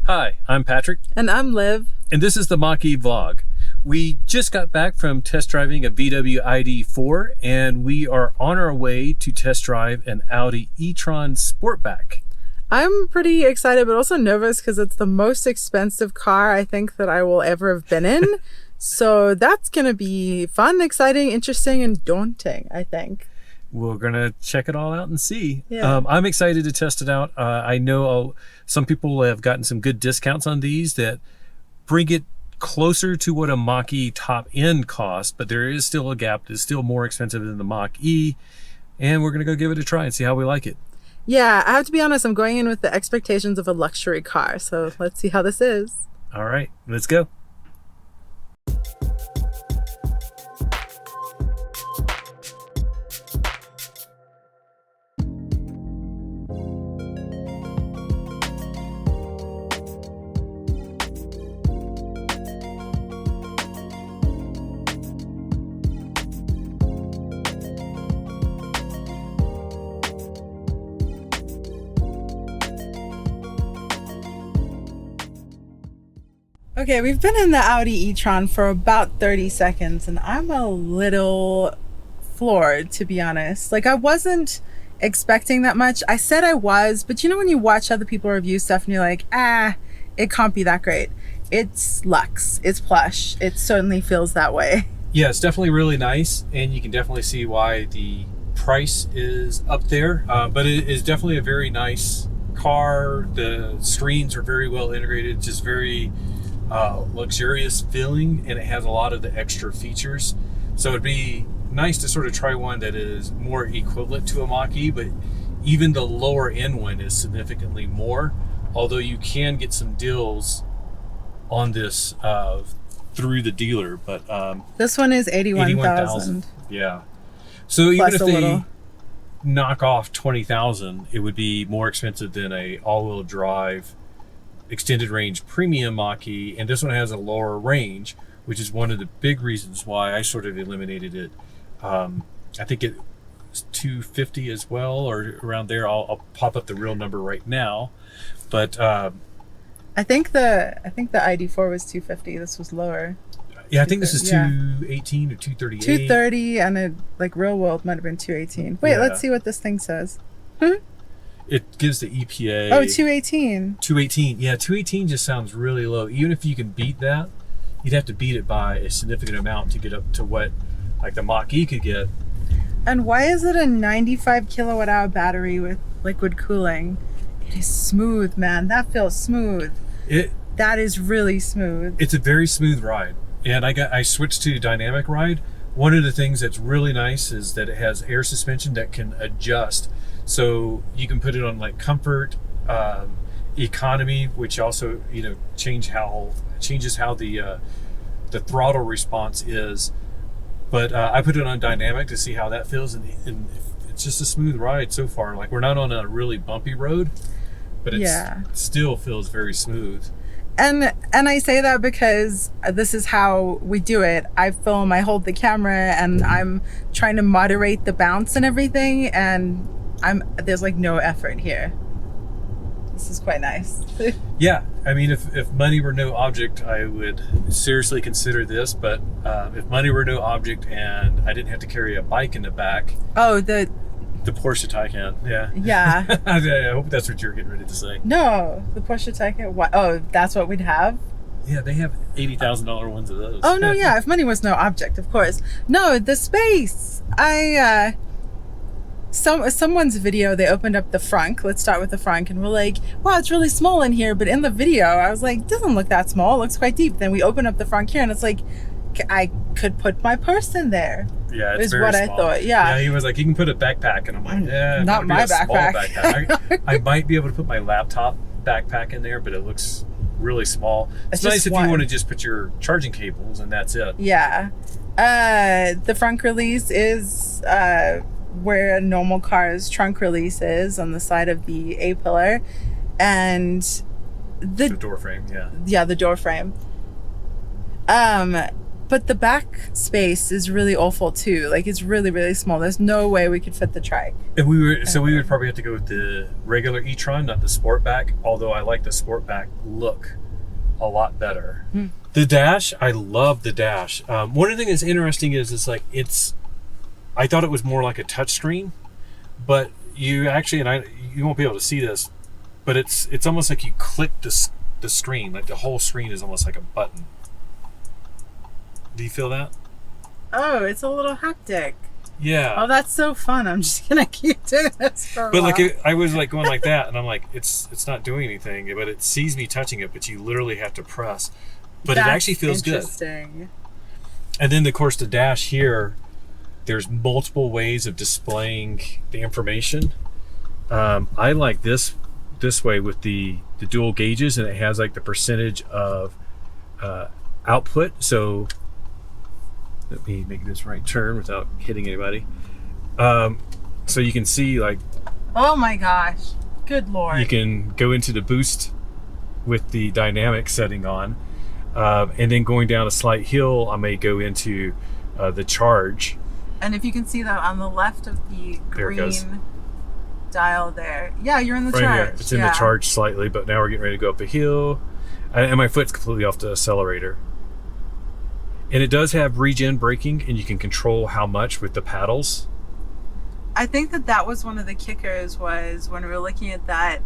Hi, I'm Patrick. And I'm Liv. And this is the Mach-E vlog. We just got back from test driving a VW ID4 and we are on our way to test drive an Audi e-tron Sportback. I'm pretty excited but also nervous because it's the most expensive car I think that I will ever have been in. So that's going to be fun, exciting, interesting, and daunting, I think. We're going to check it all out and see. Yeah. I'm excited to test it out. I know some people have gotten some good discounts on these that bring it closer to what a Mach-E top end costs, but there is still a gap. It's still more expensive than the Mach-E, and we're going to go give it a try and see how we like it. Yeah, I have to be honest, I'm going in with the expectations of a luxury car, so let's see how this is. All right, let's go. Okay, we've been in the Audi e-tron for about 30 seconds and I'm a little floored, to be honest. Like, I wasn't expecting that much. I said I was, but you know when you watch other people review stuff and you're like, it can't be that great. It's luxe, it's plush, it certainly feels that way. Yeah, it's definitely really nice, and you can definitely see why the price is up there, but it is definitely a very nice car. The screens are very well integrated, just very luxurious feeling, and it has a lot of the extra features. So it'd be nice to sort of try one that is more equivalent to a Mach-E, but even the lower end one is significantly more, although you can get some deals on this through the dealer. But this one is 81,000. Yeah. So even Plus if a they little. knock off 20,000, it would be more expensive than a all-wheel drive extended range premium Mach-E, and this one has a lower range, which is one of the big reasons why I sort of eliminated it. I think it's 250 as well, or around there. I'll pop up the real number right now, but I think the ID4 was 250. This was lower. yeah, I think this is Yeah. 218 or 238. 230, and it, like, real world might have been 218. Wait, Yeah. let's see what this thing says. It gives the EPA. Oh, 218. 218. Yeah, 218 just sounds really low. Even if you can beat that, you'd have to beat it by a significant amount to get up to what like the Mach-E could get. And why is it a 95 kilowatt hour battery with liquid cooling? It is smooth, man. That feels smooth. That is really smooth. It's a very smooth ride. And I switched to dynamic ride. One of the things that's really nice is that it has air suspension that can adjust. So you can put it on like comfort, economy, which also, you know, changes how the throttle response is. But I put it on dynamic to see how that feels, and it's just a smooth ride so far. Like, we're not on a really bumpy road, but it still feels very smooth. And I say that because this is how we do it. I film, I hold the camera, and I'm trying to moderate the bounce and everything, and there's like no effort here. This is quite nice. Yeah, I mean, if money were no object, I would seriously consider this. But if money were no object and I didn't have to carry a bike in the back, oh, the Porsche Taycan, yeah. I hope that's what you're getting ready to say. No, the Porsche Taycan. What? Oh, that's what we'd have. Yeah, they have $80,000 ones of those. Oh no, yeah. If money was no object, of course. No, the space. Someone's video, they opened up the frunk. Let's start with the frunk, and we're like, wow, it's really small in here. But in the video, I was like, it doesn't look that small. It looks quite deep. Then we open up the frunk here, and it's like, I could put my purse in there. Yeah, it's is very what small. I thought. Yeah, he was like, you can put a backpack, and I'm like, yeah, not my backpack. backpack. I might be able to put my laptop backpack in there, but it looks really small. It's nice if you want to just put your charging cables, and that's it. Yeah, the front release is where a normal car's trunk release is, on the side of the A-pillar, and the door frame. Yeah, the door frame. But the back space is really awful too. Like it's really, really small. There's no way we could fit the trike. And we would probably have to go with the regular e-tron, not the Sportback, although I like the Sportback look a lot better. The dash, I love the dash. One of the things that's interesting is like I thought it was more like a touchscreen, but you actually, you won't be able to see this, but it's almost like you click the screen, like the whole screen is almost like a button. Do you feel that? Oh, it's a little haptic. Yeah. Oh, that's so fun. I'm just gonna keep doing this for a while. Like I was like going like that, and I'm like, it's not doing anything, but it sees me touching it, but you literally have to press. But That's it actually feels good. interesting. And then of course the dash here, there's multiple ways of displaying the information. I like this way with the dual gauges, and it has like the percentage of output. So let me make this right turn without hitting anybody. So you can see like, Oh my gosh. Good Lord. you can go into the boost with the dynamic setting on, and then going down a slight hill, I may go into the charge. And if you can see that on the left of the There it goes. green dial there. Yeah, you're in the Right charge. here, it's in the charge slightly, but now we're getting ready to go up a hill, and my foot's completely off the accelerator. And it does have regen braking, and you can control how much with the paddles. I think that was one of the kickers, was when we were looking at that,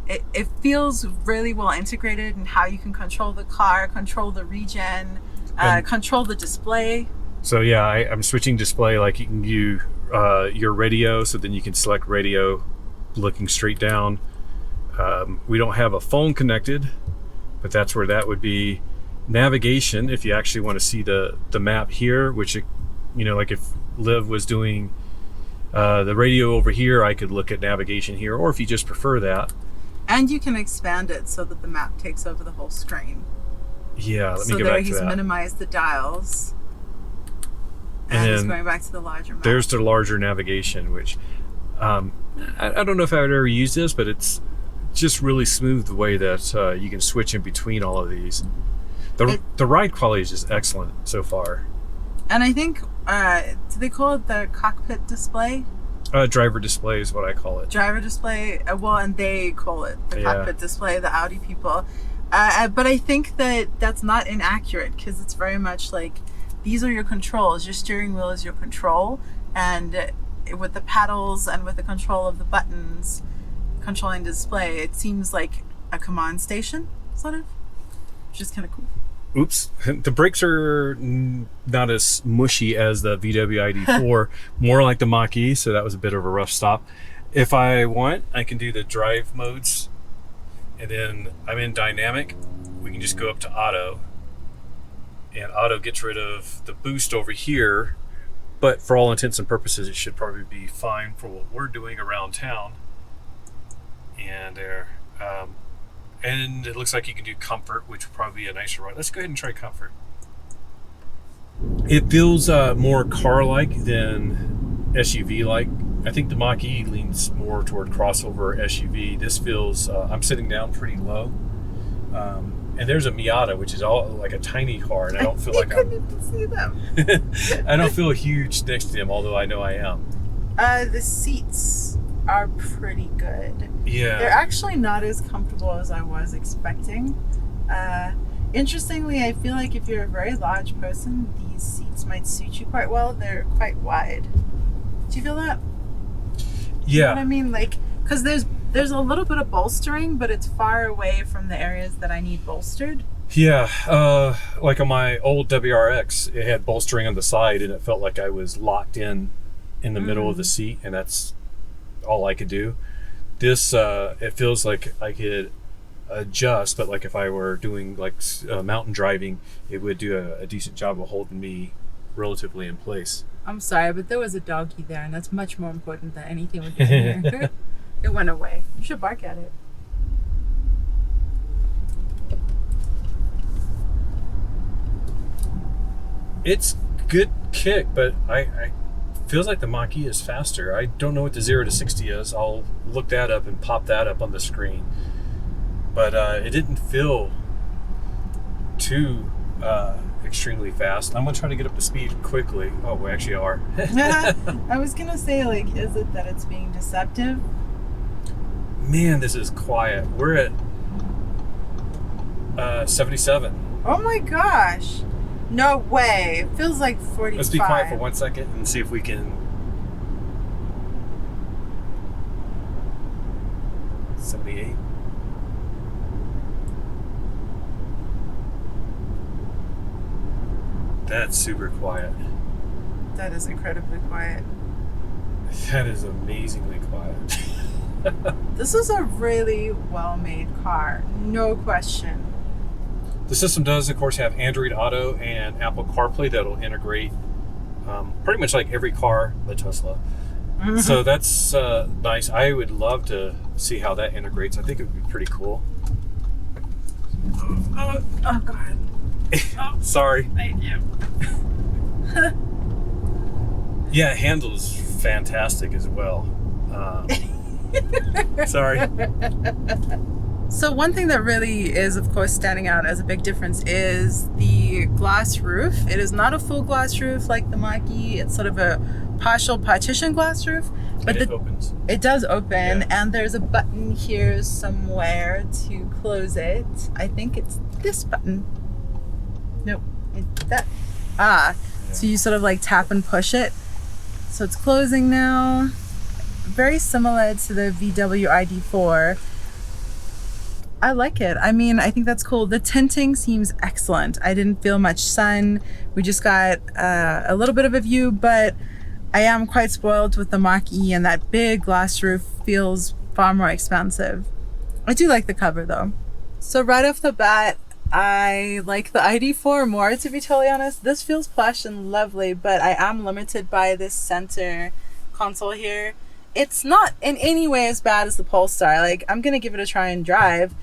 it feels really well integrated in how you can control the car, control the regen, control the display. So yeah, I'm switching display, like you can do your radio, so then you can select radio looking straight down. We don't have a phone connected, but that's where that would be. Navigation, if you actually want to see the map here, which like if Liv was doing the radio over here, I could look at navigation here, or if you just prefer that. And you can expand it so that the map takes over the whole screen. Yeah, let me So go there back to he's that. minimized the dials. And he's then going back to the larger map. There's the larger navigation, which I don't know if I would ever use this, but it's just really smooth the way that you can switch in between all of these. The ride quality is just excellent so far. And I think, do they call it the cockpit display? Driver display is what I call it. Driver display, well, and they call it the cockpit display, the Audi people. But I think that's not inaccurate, because it's very much like, these are your controls. Your steering wheel is your control, and with the paddles and with the control of the buttons controlling the display, it seems like a command station, sort of, which is kind of cool. Oops. The brakes are not as mushy as the VW ID4, more like the Mach-E, so that was a bit of a rough stop. If I want, I can do the drive modes, and then I'm in dynamic. We can just go up to auto, and auto gets rid of the boost over here, but for all intents and purposes, it should probably be fine for what we're doing around town. And there. And it looks like you can do comfort, which would probably be a nicer ride. Let's go ahead and try comfort. It feels more car-like than SUV-like. I think the Mach-E leans more toward crossover SUV. This feels, I'm sitting down pretty low. And there's a Miata, which is all like a tiny car, and I don't feel like couldn't even see them. I don't feel huge next to them, although I know I am. The seats are pretty good. Yeah. They're actually not as comfortable as I was expecting. Interestingly, I feel like if you're a very large person, these seats might suit you quite well. They're quite wide. Do you feel that? Yeah. You know what I mean? Like, because there's a little bit of bolstering, but it's far away from the areas that I need bolstered. Yeah, like on my old WRX, it had bolstering on the side, and it felt like I was locked in the middle of the seat, and that's all I could do. This, it feels like I could adjust, but like if I were doing like mountain driving, it would do a decent job of holding me relatively in place. I'm sorry, but there was a doggy there, and that's much more important than anything with here. It went away. You should bark at it. It's good kick, but I feels like the Mach-E is faster. I don't know what the 0 to 60 is. I'll look that up and pop that up on the screen. But it didn't feel too extremely fast. I'm gonna try to get up to speed quickly. Oh, we actually are. I was gonna say, like, is it that it's being deceptive? Man, this is quiet. We're at 77. Oh my gosh. No way. It feels like 45. Let's be quiet for 1 second and see if we can. 78. That's super quiet. That is incredibly quiet. That is amazingly quiet. This is a really well-made car. No question. The system does, of course, have Android Auto and Apple CarPlay that'll integrate pretty much like every car but Tesla. Mm-hmm. So that's nice. I would love to see how that integrates. I think it would be pretty cool. Oh God. Oh, Sorry. thank you. Yeah, it handles fantastic as well. Sorry. So one thing that really is, of course, standing out as a big difference is the glass roof. It is not a full glass roof like the Mach-E. It's sort of a partial partition glass roof. But it opens. It does open, Yeah. and there's a button here somewhere to close it. I think it's this button. Nope. It's that. Yeah. So you sort of like tap and push it. So it's closing now. Very similar to the VW ID4. I like it. I mean, I think that's cool. The tinting seems excellent. I didn't feel much sun. We just got a little bit of a view, but I am quite spoiled with the Mach-E, and that big glass roof feels far more expensive. I do like the cover though. So right off the bat, I like the ID4 more, to be totally honest. This feels plush and lovely, but I am limited by this center console here. It's not in any way as bad as the Polestar. Like, I'm gonna give it a try and drive,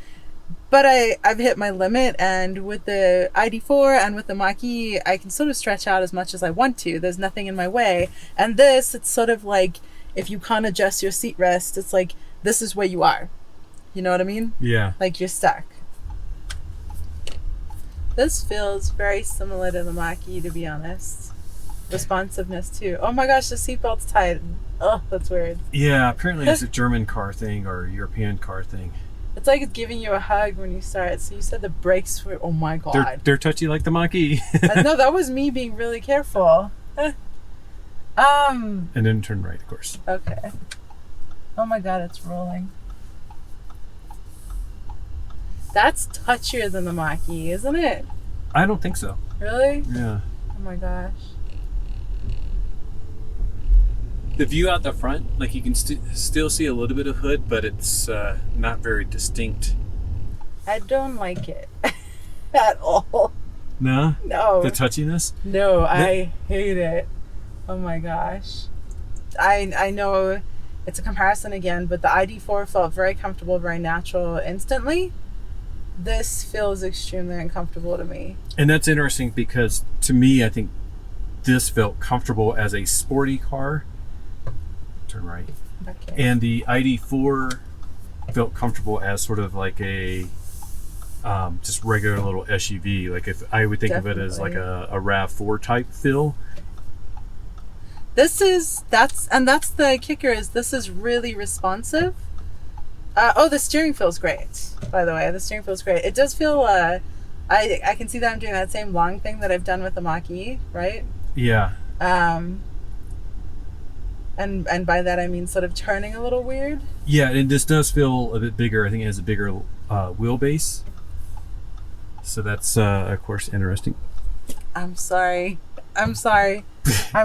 but I've hit my limit, and with the ID4 and with the Mach-E, I can sort of stretch out as much as I want to. There's nothing in my way. And this, it's sort of like, if you can't adjust your seat rest, it's like, this is where you are. You know what I mean? Yeah. Like, you're stuck. This feels very similar to the Mach-E, to be honest. Responsiveness too. Oh my gosh, the seatbelt's tight. Oh, that's weird. Yeah, apparently it's a German car thing or a European car thing. It's like it's giving you a hug when you start. So you said the brakes were, oh my God. They're touchy like the Mach-E. No, that was me being really careful. And then turn right, of course. Okay. Oh my God, it's rolling. That's touchier than the Mach-E, isn't it? I don't think so. Really? Yeah. Oh my gosh. The view out the front, like you can still see a little bit of hood, but it's not very distinct. I don't like it at all. No? No. The touchiness? No, I hate it. Oh my gosh. I know it's a comparison again, but the ID4 felt very comfortable, very natural instantly. This feels extremely uncomfortable to me. And that's interesting because to me, I think this felt comfortable as a sporty car. Turn right. Okay. And the ID4 felt comfortable as sort of like a just regular little SUV. Like if I would think of it as like a RAV4 type feel. That's the kicker, is this is really responsive. The steering feels great, by the way. The steering feels great. It does feel, I can see that I'm doing that same long thing that I've done with the Mach-E, right? Yeah. And by that I mean sort of turning a little weird. Yeah, and this does feel a bit bigger. I think it has a bigger wheelbase. So that's, of course, interesting. I'm sorry. I'm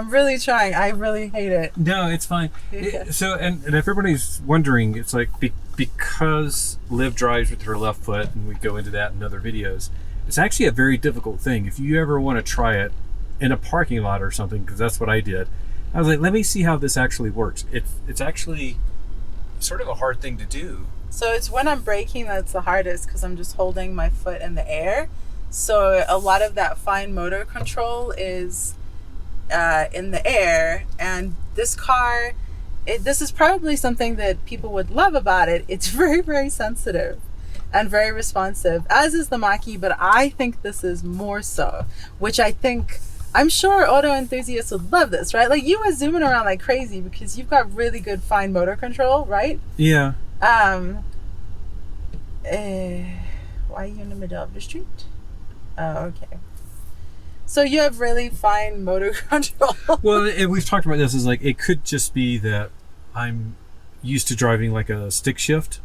really trying. I really hate it. No, it's fine. Yeah. So, and if everybody's wondering, it's like because Liv drives with her left foot, and we go into that in other videos, it's actually a very difficult thing. If you ever want to try it in a parking lot or something, because that's what I did, I was like, let me see how this actually works. It's actually sort of a hard thing to do. So it's when I'm braking that's the hardest, because I'm just holding my foot in the air. So a lot of that fine motor control is in the air. And this car, this is probably something that people would love about it. It's very, very sensitive. and very responsive, as is the Mach-E, but I think this is more so, which I'm sure auto enthusiasts would love this, right? Like, you were zooming around like crazy because you've got really good fine motor control, right? Yeah. Why are you in the middle of the street? Oh, okay. So you have really fine motor control. Well, and we've talked about this, is like, it could just be that I'm used to driving like a stick shift.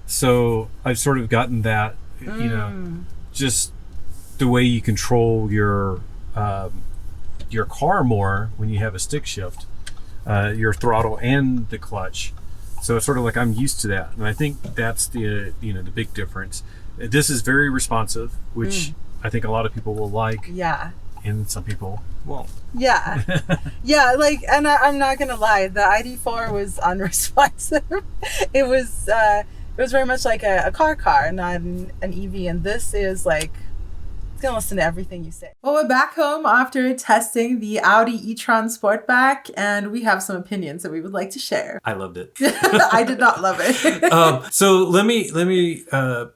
So I've sort of gotten that, you know, just the way you control your car more when you have a stick shift, your throttle and the clutch. So it's sort of like I'm used to that. And I think that's the big difference. This is very responsive, which I think a lot of people will like. Yeah. And some people won't. Yeah. Yeah, like, and I'm not going to lie, the ID4 was unresponsive. It was very much like a car, not an EV. And this is like, it's going to listen to everything you say. Well, we're back home after testing the Audi e-tron Sportback, and we have some opinions that we would like to share. I loved it. I did not love it. So let me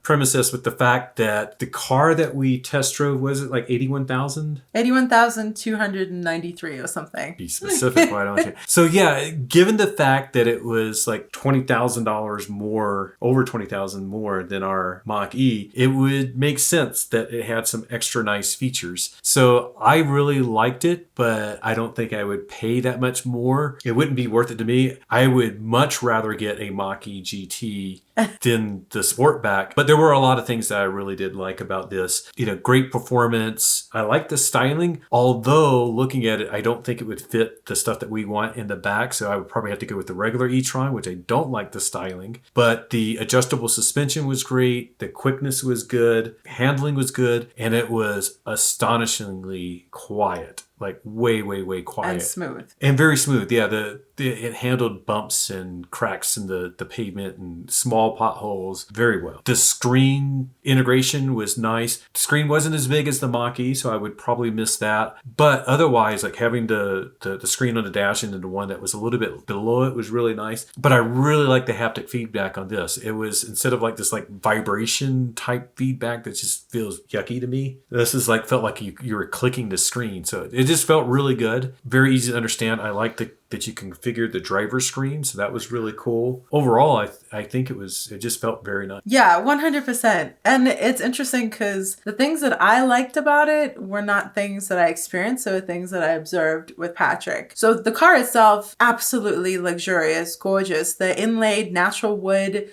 premise this with the fact that the car that we test drove, was it like 81,000? 81,293 or something. Be specific, why don't you? So yeah, given the fact that it was like $20,000 more, over $20,000 more than our Mach-E, it would make sense that it had some extra nice features. So I really liked it, but I don't think I would pay that much more. It wouldn't be worth it to me. I would much rather get a Mach-E GT than the Sportback. But there were a lot of things that I really did like about this. You know, great performance. I like the styling, although looking at it, I don't think it would fit the stuff that we want in the back. So I would probably have to go with the regular e-tron, which I don't like the styling. But the adjustable suspension was great. The quickness was good. Handling was good. And it was astonishingly quiet. Like way quiet. And smooth. And very smooth. Yeah, it handled bumps and cracks in the pavement and small potholes very well. The screen integration was nice. The screen wasn't as big as the Mach-E, so I would probably miss that. But otherwise, like having the screen on the dash and then the one that was a little bit below it was really nice. But I really like the haptic feedback on this. It was, instead of like this like vibration type feedback that just feels yucky to me, this is like, felt like you were clicking the screen. So it just felt really good. Very easy to understand. I like that you configured the driver screen, so that was really cool. Overall, I think it just felt very nice. Yeah, 100%. And it's interesting because the things that I liked about it were not things that I experienced, so things that I observed with Patrick. So the car itself, absolutely luxurious, gorgeous. The inlaid natural wood,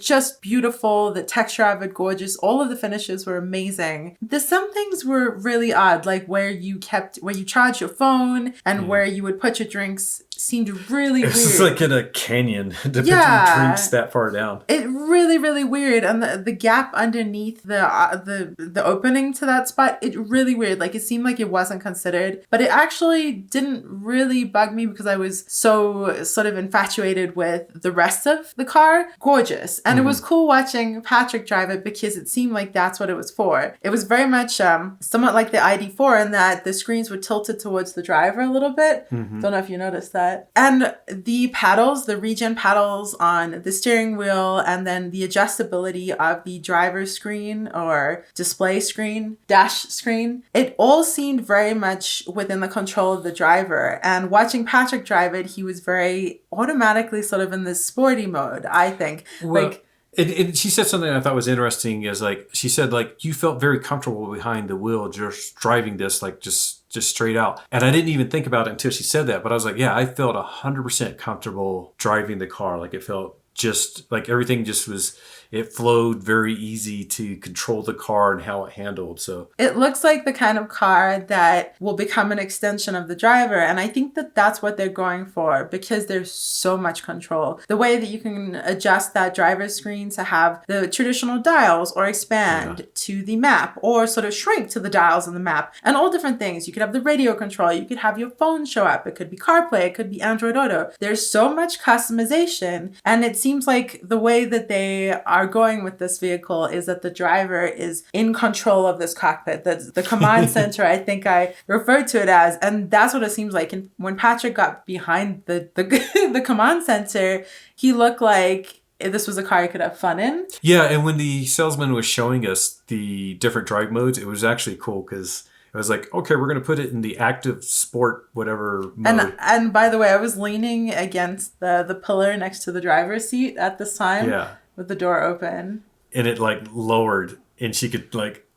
just beautiful. The texture of it, gorgeous. All of the finishes were amazing. Some things were really odd, like where you charge your phone and where you would put your drinks seemed really weird. It's like in a canyon to put your drinks that far down. It really weird. And the gap underneath the opening to that spot, it really weird. Like it seemed like it wasn't considered, but it actually didn't really bug me because I was so sort of infatuated with the rest of the car. Gorgeous. And it was cool watching Patrick drive it because it seemed like that's what it was for. It was very much somewhat like the ID4 in that the screens were tilted towards the driver a little bit. Don't know if you noticed that. And the paddles, the regen paddles on the steering wheel, and then the adjustability of the driver screen or display screen, dash screen, it all seemed very much within the control of the driver. And watching Patrick drive it, he was very automatically sort of in this sporty mode, I think. Well, and she said something I thought was interesting, is like, she said like, you felt very comfortable behind the wheel just driving this, like just straight out. And I didn't even think about it until she said that. But I was like, yeah, I felt 100% comfortable driving the car. Like it felt just like everything just was, it flowed very easy to control the car and how it handled. So it looks like the kind of car that will become an extension of the driver. And I think that that's what they're going for because there's so much control. The way that you can adjust that driver screen to have the traditional dials or expand to the map or sort of shrink to the dials on the map and all different things. You could have the radio control. You could have your phone show up. It could be CarPlay. It could be Android Auto. There's so much customization. And it seems like the way that they are going with this vehicle is that the driver is in control of this cockpit. That's the command center, I think I referred to it as. And that's what it seems like. And when Patrick got behind the command center, he looked like this was a car I could have fun in. Yeah, and when the salesman was showing us the different drive modes, it was actually cool because it was like, okay, we're going to put it in the active sport, whatever mode. And by the way, I was leaning against the pillar next to the driver's seat at this time. Yeah. With the door open. And it like lowered and she could like,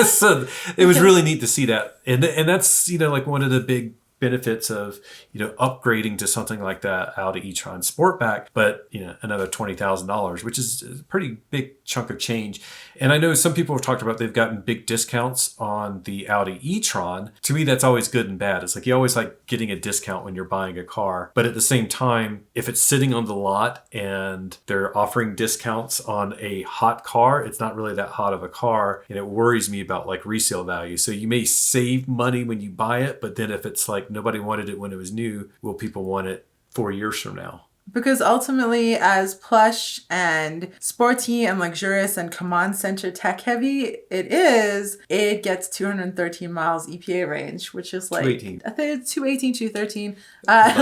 so it was really neat to see that. And that's, like one of the big benefits of, upgrading to something like that Audi e-tron Sportback, but, another $20,000, which is a pretty big chunk of change. And I know some people have talked about they've gotten big discounts on the Audi e-tron. To me, that's always good and bad. It's like you always like getting a discount when you're buying a car. But at the same time, if it's sitting on the lot and they're offering discounts on a hot car, it's not really that hot of a car. And it worries me about like resale value. So you may save money when you buy it, but then if it's like nobody wanted it when it was new, will people want it 4 years from now? Because ultimately, as plush and sporty and luxurious and command center tech heavy it gets 213 miles EPA range, which is like 218. I think it's 218, 213.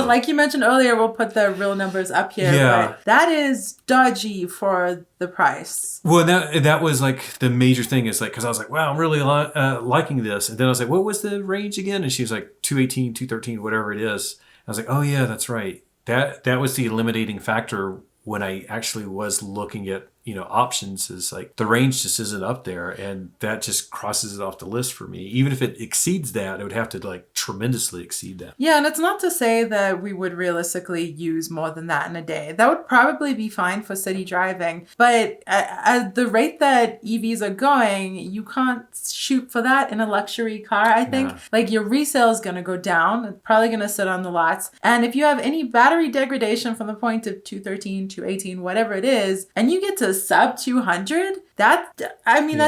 Like you mentioned earlier, we'll put the real numbers up here. Yeah. But that is dodgy for the price. Well, that was like the major thing is like, because I was like, wow, I'm really liking this. And then I was like, what was the range again? And she was like 218, 213, whatever it is. I was like, oh yeah, that's right. That was the eliminating factor when I actually was looking at, options, is like the range just isn't up there, and that just crosses it off the list for me. Even if it exceeds that, it would have to like tremendously exceed that. Yeah, and it's not to say that we would realistically use more than that in a day. That would probably be fine for city driving, but at the rate that EVs are going, you can't shoot for that in a luxury car. I think like your resale is going to go down. It's probably going to sit on the lots. And if you have any battery degradation from the point of 213, 218, whatever it is, and you get to sub 200, that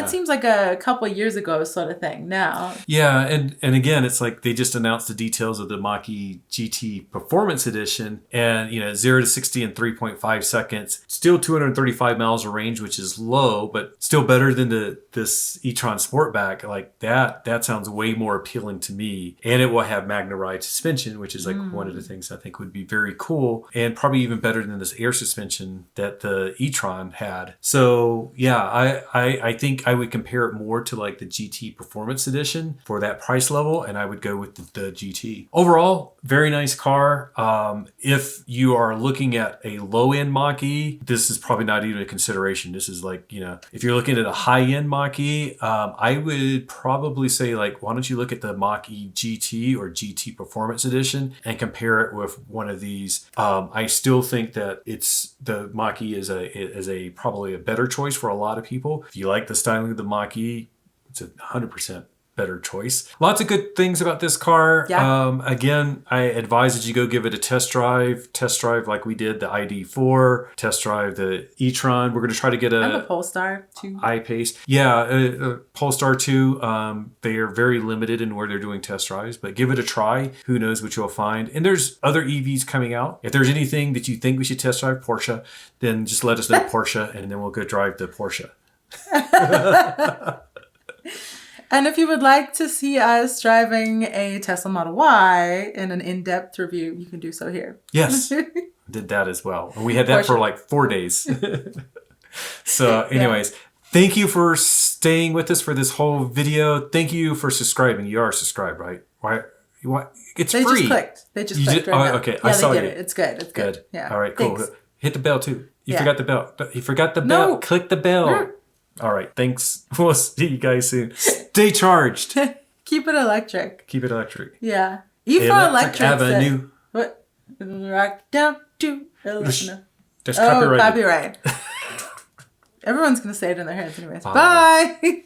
seems like a couple years ago sort of thing now. Yeah, and again, it's like they just announced the details of the Mach-E GT Performance Edition, and 0 to 60 in 3.5 seconds, still 235 miles of range, which is low, but still better than this e-tron Sportback. Like that sounds way more appealing to me, and it will have Magna Ride suspension, which is like one of the things I think would be very cool, and probably even better than this air suspension that the e-tron had. So yeah, I think I would compare it more to like the GT Performance Edition for that price level, and I would go with the GT. Overall, very nice car. If you are looking at a low-end Mach-E, this is probably not even a consideration. This is like, if you're looking at a high-end Mach-E, I would probably say like, why don't you look at the Mach-E GT or GT Performance Edition and compare it with one of these. I still think that the Mach-E is a probably a better choice for a lot of people. If you like the styling of the Mach-E, it's 100% better choice. Lots of good things about this car. Yeah. Again, I advise that you go give it a test drive like we did the ID4, test drive the e-tron. We're going to try to get and the Polestar too. I-Pace. Yeah, Polestar 2. They are very limited in where they're doing test drives, but give it a try. Who knows what you'll find. And there's other EVs coming out. If there's anything that you think we should test drive Porsche, then just let us know Porsche, and then we'll go drive the Porsche. And if you would like to see us driving a Tesla Model Y in an in-depth review, you can do so here. Yes, did that as well. And we had that for like 4 days. So anyways, thank you for staying with us for this whole video. Thank you for subscribing. You are subscribed, right? Why? It's they free. They just clicked right now. Okay, yeah, I saw they you. did it. It's good. It's good. Yeah. All right, cool. Thanks. Hit the bell too. You forgot the bell. You forgot the No. bell. Click the bell. All right, thanks. We'll see you guys soon. Stay charged. Keep it electric. Keep it electric. Yeah. E-tron electric. Avenue. What? Rock down to Atlanta. That's copyrighted. Copyright. Everyone's going to say it in their heads anyways. Bye.